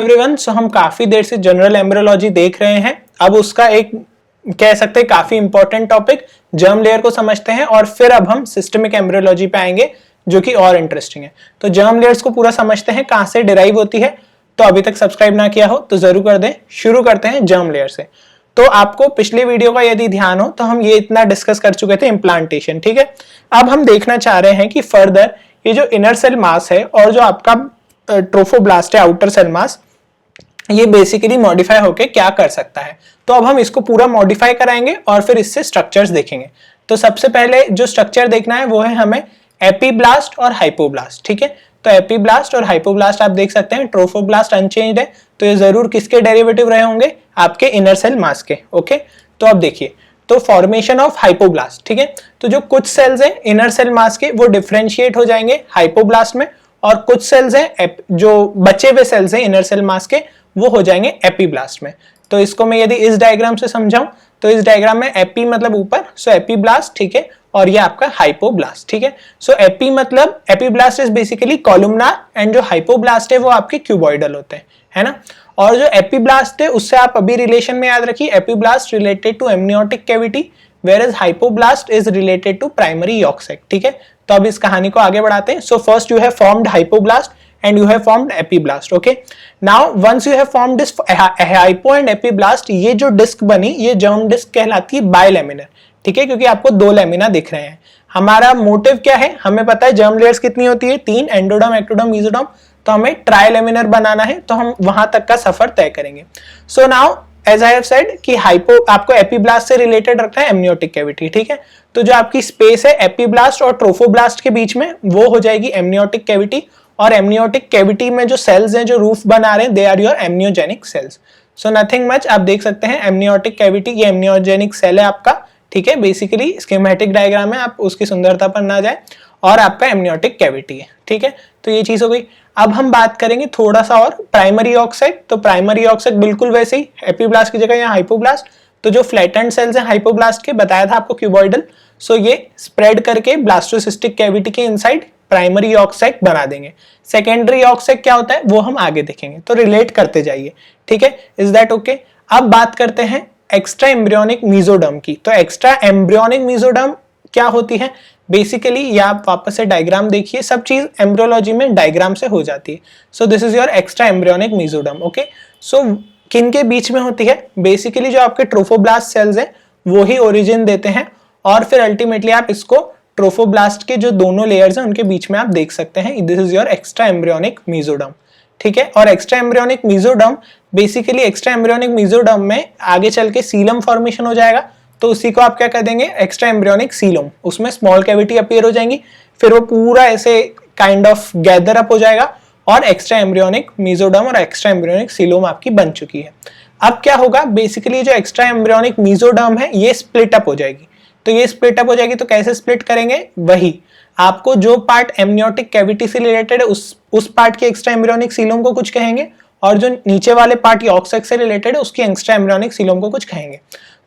Everyone, सो हम काफी देर से जनरल एम्ब्रियोलॉजी देख रहे हैं। अब उसका एक कह सकते हैं काफी इंपॉर्टेंट टॉपिक जर्म लेयर को समझते हैं और फिर अब हम सिस्टमिक एम्ब्रियोलॉजी पे आएंगे जो कि और इंटरेस्टिंग है। तो जर्म लेयर्स को पूरा समझते हैं, कहां से डिराइव होती है। तो अभी तक सब्सक्राइब ना किया हो तो जरूर कर दें। शुरू करते हैं जर्म लेयर से। तो आपको पिछले वीडियो का यदि ध्यान हो तो हम ये इतना डिस्कस कर चुके थे इम्प्लांटेशन, ठीक है। अब हम देखना चाह रहे हैं कि फर्दर ये जो इनर सेल मास है और जो आपका ट्रोफोब्लास्ट है आउटर सेल मास, ये बेसिकली मॉडिफाई होके क्या कर सकता है। तो अब हम इसको पूरा मॉडिफाई कराएंगे और फिर इससे स्ट्रक्चर्स देखेंगे। तो सबसे पहले जो स्ट्रक्चर देखना है वो है हमें एपीब्लास्ट और हाइपोब्लास्ट, ठीक है। तो एपीब्लास्ट और हाइपोब्लास्ट आप देख सकते हैं। ट्रोफोब्लास्ट अनचेंज्ड है तो ये जरूर किसके डेरिवेटिव रहे होंगे, आपके इनर सेल मास के, ओके। तो अब देखिए, तो फॉर्मेशन ऑफ हाइपोब्लास्ट, ठीक है। तो जो कुछ सेल्स हैं इनर सेल मास के वो डिफरेंशिएट हो जाएंगे हाइपोब्लास्ट में, और कुछ सेल्स हैं जो बचे हुए सेल्स हैं इनर सेल मास के वो हो जाएंगे एपीब्लास्ट में। तो इसको मैं यदि इस डायग्राम से समझाऊं तो इस डायग्राम में एपी मतलब ऊपर, सो एपीब्लास्ट, ठीक है, और ये आपका हाइपोब्लास्ट, ठीक है। सो एपी मतलब epiblast is basically columnar and जो हाइपोब्लास्ट है वो आपके क्यूबॉइडल होते हैं, है ना। और जो एपीब्लास्ट है उससे आप अभी रिलेशन में याद रखिए, epiblast related to amniotic cavity whereas hypoblast is related to primary yolk sac, ठीक है। तो अब इस कहानी को आगे बढ़ाते हैं। So first you have formed hypoblast and you have formed epiblast, okay. Now once you have formed this hypo and epiblast, ये जो डिस्क बनी ये जर्म डिस्क कहलाती है बाइलेमिनर, ठीक है, क्योंकि आपको दो लेमिना दिख रहे हैं। हमारा मोटिव क्या है, हमें पता है जर्म लेयर्स कितनी होती है, 3, एंडोडर्म, एक्टोडर्म, मेसोडर्म। तो हमें ट्राइलेमिनर बनाना है, तो हम वहां तक का सफर तय करेंगे। So now as I have said कि हाइपो आपको एपीब्लास्ट से रिलेटेड रखना है एमनियोटिक कैविटी, ठीक है। तो जो आपकी स्पेस है एपीब्लास्ट और ट्रोफोब्लास्ट के बीच में वो हो जाएगी एमनियोटिक कैविटी, और एमनियोटिक कैविटी में जो सेल्स हैं जो रूफ बना रहे हैं they are your amniogenic cells. So nothing much, आप देख सकते हैं एमनियोटिक कैविटी ये एमनियोजेनिक सेल है आपका, ठीक है। बेसिकली स्कीमेटिक डायग्राम है, आप उसकी सुंदरता पर ना जाए, और आपका एमनियोटिक कैविटी है, ठीक है। तो ये चीज हो गई। अब हम बात करेंगे थोड़ा सा और प्राइमरी यॉक साइट। तो प्राइमरी यॉक साइट बिल्कुल वैसे ही एपीब्लास्ट की जगह यहाँ हाइपोब्लास्ट। तो जो फ्लैटेंड सेल्स हैं हाइपोब्लास्ट के, बताया था आपको क्यूबॉइडल, सो ये स्प्रेड करके ब्लास्टोसिस्टिक कैविटी के इनसाइड प्राइमरी यॉक साइट बना देंगे। सेकेंडरी यॉक साइट क्या होता है वो हम आगे देखेंगे, तो रिलेट करते जाइए, ठीक है। Is that okay. अब बात करते हैं एक्स्ट्रा एम्ब्रियोनिक मेसोडर्म की। तो एक्स्ट्रा एम्ब्रियोनिक मेसोडर्म क्या होती है बेसिकली, या आप वापस से डायग्राम देखिए, सब चीज एम्ब्रियोलॉजी में डायग्राम से हो जाती है। So this is your extraembryonic mesoderm, okay. So किन के बीच में होती है, बेसिकली जो आपके ट्रोफोब्लास्ट सेल्स हैं वो ही ओरिजिन देते हैं, और फिर अल्टीमेटली आप इसको ट्रोफोब्लास्ट के जो दोनों लेयर्स हैं उनके बीच में आप देख सकते हैं। This is your extraembryonic mesoderm, ठीक है। और extra embryonic mesoderm basically extra embryonic mesoderm में आगे चल के सीलम फॉर्मेशन हो जाएगा, तो उसी को आप क्या कर देंगे एक्स्ट्रा एम्ब्रियोनिक सीलोम। उसमें स्मॉल कैविटी अपीयर हो जाएंगी, फिर वो पूरा ऐसे काइंड ऑफ गैदर अप हो जाएगा, और एक्स्ट्रा एम्ब्रियोनिक मेसोडर्म और एक्स्ट्रा एम्ब्रियोनिक सीलोम आपकी बन चुकी है। अब क्या होगा, बेसिकली जो एक्स्ट्रा एम्ब्रियोनिक मेसोडर्म है ये स्प्लिट अप हो जाएगी। तो ये स्प्लिट अप हो जाएगी तो कैसे स्प्लिट करेंगे, वही आपको जो पार्ट एमनियोटिक कैविटी से रिलेटेड है उस पार्ट के एक्स्ट्रा एम्ब्रियोनिक सीलोम को कुछ कहेंगे, और जो नीचे वाले पार्ट यॉक साइट से रिलेटेड है उसकी एक्स्ट्रा एम्ब्रियोनिक सीलोम को कुछ कहेंगे।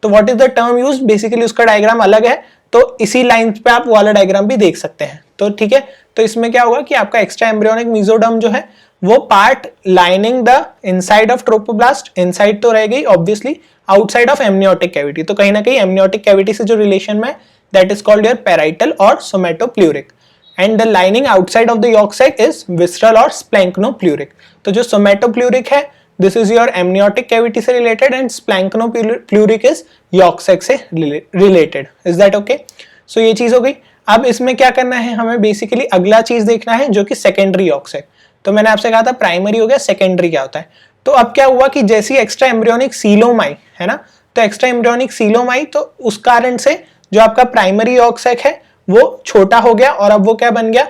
तो what is the term use, basically उसका डायग्राम अलग है, तो इसी लाइन पे आप वो वाला डायग्राम भी देख सकते हैं। तो ठीक है, तो इसमें क्या होगा कि आपका एक्स्ट्रा एम्ब्रियोनिक मेसोडर्म जो है वो part lining the inside of trophoblast, inside तो रह गई obviously, outside of amniotic cavity. तो कहीं ना कहीं एमनियोटिक कैविटी से जो रिलेशन में that is called your parietal और somatopleuric, and the lining outside of the yolk sac is visceral और स्प्लैंक्नोप्लूरिक। तो जो सोमेटोप्लूरिक है this is your amniotic cavity से related and splanchnopluric is yolk sac से related. is that okay? so ये चीज हो गई। अब इसमें क्या करना है हमें, बेसिकली अगला चीज देखना है जो कि सेकेंडरी यॉक sac। तो मैंने आपसे कहा था प्राइमरी हो गया, सेकेंडरी क्या होता है। तो अब क्या हुआ कि जैसी एक्स्ट्रा एम्ब्रियोनिक सीलोम आई है ना, तो एक्स्ट्रा एम्ब्रियोनिक सीलोम आई तो उस कारण से जो आपका प्राइमरी यॉक sac है वो छोटा हो गया, और अब वो क्या बन गया,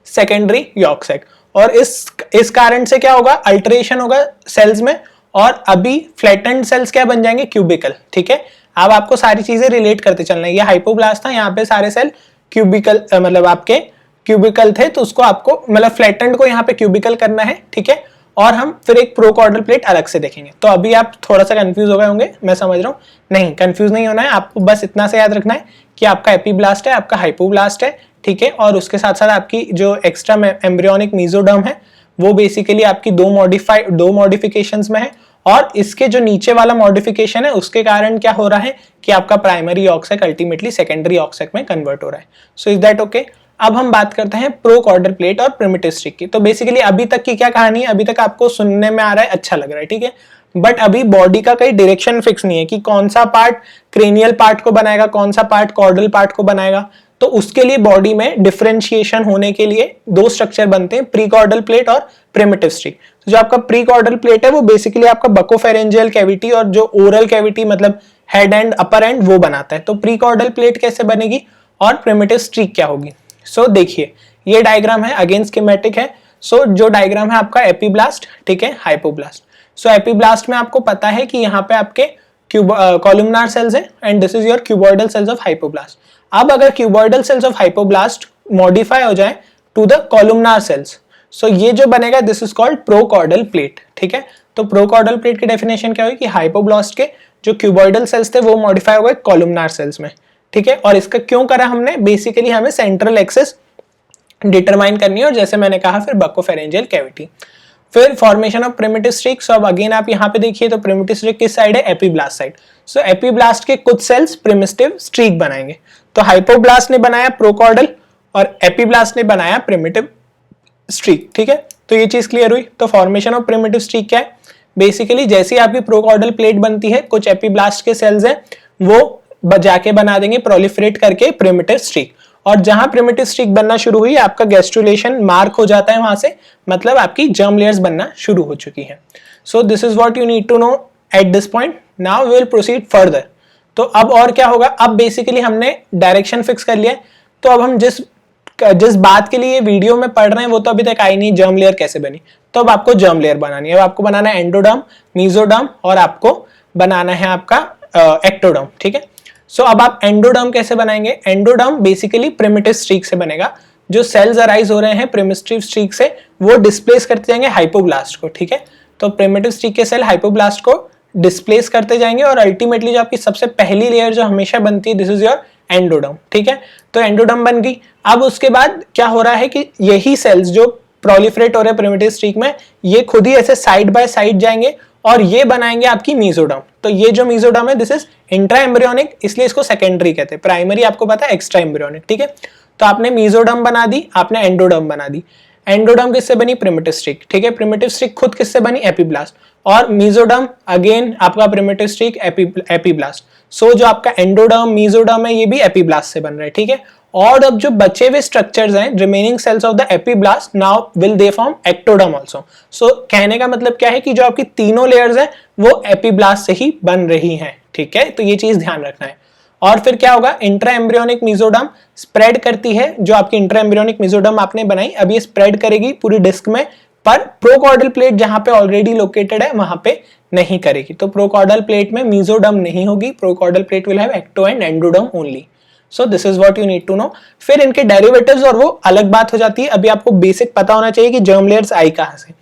सेकेंडरी यॉक sac। और इस कारण से क्या होगा, अल्टरेशन होगा सेल्स में, और अभी फ्लैटेंड सेल्स क्या बन जाएंगे, क्यूबिकल, ठीक है। अब आपको सारी चीजें रिलेट करते चलना है। ये हाइपोब्लास्ट था, यहाँ पे सारे सेल क्यूबिकल मतलब आपके क्यूबिकल थे, तो उसको आपको मतलब फ्लैटेंड को यहाँ पे क्यूबिकल करना है, ठीक है। और हम फिर एक प्रोकॉर्डल प्लेट अलग से देखेंगे। तो अभी आप थोड़ा सा कंफ्यूज हो गए होंगे, मैं समझ रहा हूँ, नहीं कंफ्यूज नहीं होना है आपको, बस इतना से याद रखना है कि आपका एपीब्लास्ट है, आपका हाइपोब्लास्ट है, ठीक है। और उसके साथ साथ आपकी जो एक्स्ट्रा एम्ब्रियोनिक मेसोडर्म है वो बेसिकली आपकी दो मॉडिफिकेशंस में है, और इसके जो नीचे वाला मॉडिफिकेशन है उसके कारण क्या हो रहा है कि आपका प्राइमरी ऑक्सैक अल्टीमेटली सेकेंडरी ऑक्सैक में कन्वर्ट हो रहा है। So is that okay? अब हम बात करते हैं प्रोकॉर्डल प्लेट और प्रिमिटिव स्ट्रिक की। तो बेसिकली अभी तक की क्या कहानी है, अभी तक आपको सुनने में आ रहा है, अच्छा लग रहा है, ठीक है, बट अभी बॉडी का कोई डायरेक्शन फिक्स नहीं है कि कौन सा पार्ट क्रेनियल पार्ट को बनाएगा, कौन सा पार्ट कॉर्डल पार्ट को बनाएगा। तो उसके लिए बॉडी में डिफरेंशिएशन होने के लिए दो स्ट्रक्चर बनते हैं, प्रीकॉर्डल प्लेट और प्रिमिटिव स्ट्रिक। तो जो आपका प्रीकॉर्डल प्लेट है वो बेसिकली आपका बकोफेरेंजियल कैविटी और जो ओरल कैविटी मतलब हेड एंड अपर एंड वो बनाता है। तो प्रीकॉर्डल प्लेट कैसे बनेगी और प्रिमिटिव स्ट्रिक क्या होगी? सो देखिए ये डायग्राम है, अगेन स्कीमेटिक है। सो जो डायग्राम है आपका एपीब्लास्ट, ठीक है, हाइपोब्लास्ट। सो एपीब्लास्ट में आपको पता है कि यहाँ पे आपके कॉलमनार सेल्स है and this is your cuboidal cells of hypoblast. अब अगर cuboidal cells of hypoblast modify हो जाए to the columnar cells, so ये जो बनेगा this is called prochordal plate, ठीक है। तो प्रोकॉर्डल प्लेट की डेफिनेशन क्या हुई कि हाइपोब्लास्ट के जो क्यूबॉइडल सेल्स थे वो मॉडिफाई हो गए कॉलमनार सेल्स में, ठीक है। और इसका क्यों करा हमने, बेसिकली हमें सेंट्रल एक्सिस डिटरमाइन करनी है, और जैसे मैंने कहा फिर बकोफेरेंजियल कैविटी, फिर फॉर्मेशन ऑफ प्रिमिटिव स्ट्रिक। सो अब अगेन आप यहाँ पे देखिए तो प्रिमिटिव स्ट्रिक किस साइड है, एपीब्लास्ट साइड। सो एपीब्लास्ट के कुछ सेल्स प्रिमिटिव स्ट्रिक बनाएंगे। तो हाइपोब्लास्ट ने बनाया प्रोकॉर्डल और एपीब्लास्ट ने बनाया प्रिमिटिव स्ट्रिक, ठीक है। तो ये चीज क्लियर हुई। तो फॉर्मेशन ऑफ प्रिमिटिव स्ट्रिक क्या है, बेसिकली जैसे ही आपकी प्रोकॉर्डल प्लेट बनती है कुछ एपीब्लास्ट के सेल्स हैं वो जाके बना देंगे प्रोलिफरेट करके प्रिमिटिव स्ट्रिक, और जहां प्रिमिटिव स्ट्रिक बनना शुरू हुई आपका गैस्ट्रुलेशन मार्क हो जाता है वहां से, मतलब आपकी जर्म लेयर्स बनना शुरू हो चुकी है। So this is what you need to know at this point. Now we will proceed further. तो अब और क्या होगा, अब बेसिकली हमने डायरेक्शन फिक्स कर लिया है। तो अब हम जिस बात के लिए वीडियो में पढ़ रहे हैं वो तो अभी तक आई नहीं, जर्म लेयर कैसे बनी। तो अब आपको जर्म लेयर बनानी है, अब आपको बनाना है एंडोडर्म, मेसोडर्म और आपको बनाना है आपका एक्टोडर्म, ठीक है। सो अब आप एंडोडर्म कैसे बनाएंगे, एंडोडर्म बेसिकली प्रिमिटिव स्ट्रिक से बनेगा। जो सेल्स अराइज हो रहे हैं प्रिमिटिव स्ट्रिक से वो डिस्प्लेस करते जाएंगे हाइपोब्लास्ट को, ठीक है। तो प्रिमिटिव स्ट्रिक के सेल हाइपोब्लास्ट को डिस्प्लेस करते जाएंगे और अल्टीमेटली जो आपकी सबसे पहली लेयर जो हमेशा बनती है दिस इज योर एंडोडर्म, ठीक है। तो एंडोडर्म बन गई। अब उसके बाद क्या हो रहा है कि यही सेल्स जो प्रोलिफरेट हो रहे हैं प्रिमिटिव स्ट्रिक में, ये खुद ही ऐसे साइड बाय साइड जाएंगे और ये बनाएंगे आपकी मेसोडर्म। तो ये जो मेसोडर्म है दिस इज इंट्रा एम्ब्रियोनिक, इसलिए इसको सेकेंडरी कहते हैं। प्राइमरी आपको पता है एक्स्ट्रा एम्ब्रियोनिक, ठीक है। तो आपने मेसोडर्म बना दी, आपने एंडोडर्म बना दी। एंडोडर्म किससे बनी, प्रिमिटिव स्ट्रिक, ठीक है। प्रिमिटिव स्ट्रिक खुद किससे बनी, एपीब्लास्ट, और मेसोडर्म अगेन आपका प्रिमिटिव स्ट्रिक एपीब्लास्ट। सो जो आपका एंडोडर्म मेसोडर्म है ये भी एपीब्लास्ट से बन रहा है, ठीक है। और अब जो बचे हुए स्ट्रक्चर्स हैं remaining cells of the epiblast now will they form ectoderm also. So कहने का मतलब क्या है कि जो आपकी तीनों लेयर्स हैं वो एपीब्लास्ट से ही बन रही हैं, ठीक है। तो ये चीज ध्यान रखना है। और फिर क्या होगा, इंट्रा एम्ब्रियोनिक मेसोडर्म स्प्रेड करती है, जो आपकी इंट्रा एम्ब्रियोनिक मेसोडर्म आपने बनाई अब ये स्प्रेड करेगी पूरी डिस्क में, पर प्रोकॉर्डल प्लेट जहां पे ऑलरेडी लोकेटेड है वहां पे नहीं करेगी। तो प्रोकॉर्डल प्लेट में मेसोडर्म नहीं होगी, prochordal plate will have ecto and endoderm only. So this is what you need to know. फिर इनके डेरिवेटिव्स और वो अलग बात हो जाती है, अभी आपको बेसिक पता होना चाहिए कि जर्म लेयर्स आई कहां से।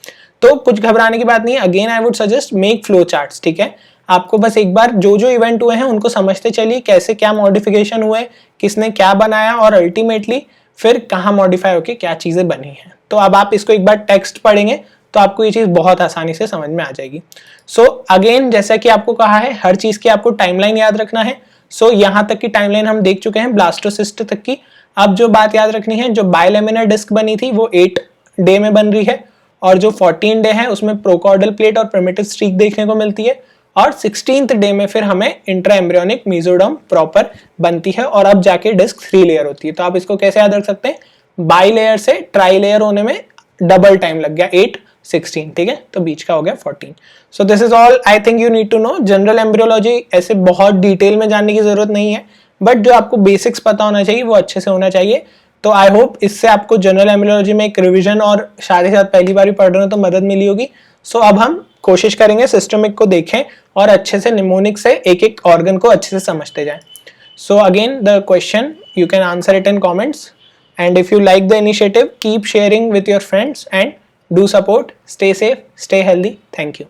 तो कुछ घबराने की बात नहीं है, again I would suggest make flow charts, ठीक है। आपको बस एक बार जो जो इवेंट हुए हैं उनको समझते चलिए, कैसे क्या मॉडिफिकेशन हुए, किसने क्या बनाया और अल्टीमेटली फिर कहाँ मॉडिफाई होके क्या चीजें बनी हैं। तो अब आप इसको एक बार टेक्स्ट पढ़ेंगे तो आपको ये चीज बहुत आसानी से समझ में आ जाएगी। सो अगेन जैसा कि आपको कहा है हर चीज की आपको टाइमलाइन याद रखना है। सो यहाँ तक की टाइमलाइन हम देख चुके हैं ब्लास्टोसिस्ट तक की। अब जो बात याद रखनी है, जो बायलेमिनर डिस्क बनी थी वो 8 डे में बन रही है, और जो 14 डे है उसमें प्रोकॉर्डल प्लेट और प्रिमिटिव स्ट्रिक देखने को मिलती है, और 16th डे में फिर हमें इंट्रा एम्ब्रियोनिक मेसोडर्म प्रॉपर बनती है, और अब जाके डिस्क 3 लेयर होती है। तो आप इसको कैसे याद रख सकते हैं, बाई लेयर से ट्राई लेयर होने में डबल टाइम लग गया, 8 16, ठीक है। तो बीच का हो गया 14। So this is all I think you need to know. General embryology ऐसे बहुत डिटेल में जानने की जरूरत नहीं है, बट जो आपको बेसिक्स पता होना चाहिए वो अच्छे से होना चाहिए। तो आई होप इससे आपको जनरल एम्ब्रियोलॉजी में एक रिविजन और साथ ही साथ पहली बार पढ़ रहे हो तो मदद मिली होगी। सो अब हम कोशिश करेंगे सिस्टमिक को देखें और अच्छे से निमोनिक से एक एक ऑर्गन को अच्छे से समझते जाएं। So again the question you can answer it in comments, and if you like the initiative keep sharing with your friends and do support. Stay safe, stay healthy. Thank you.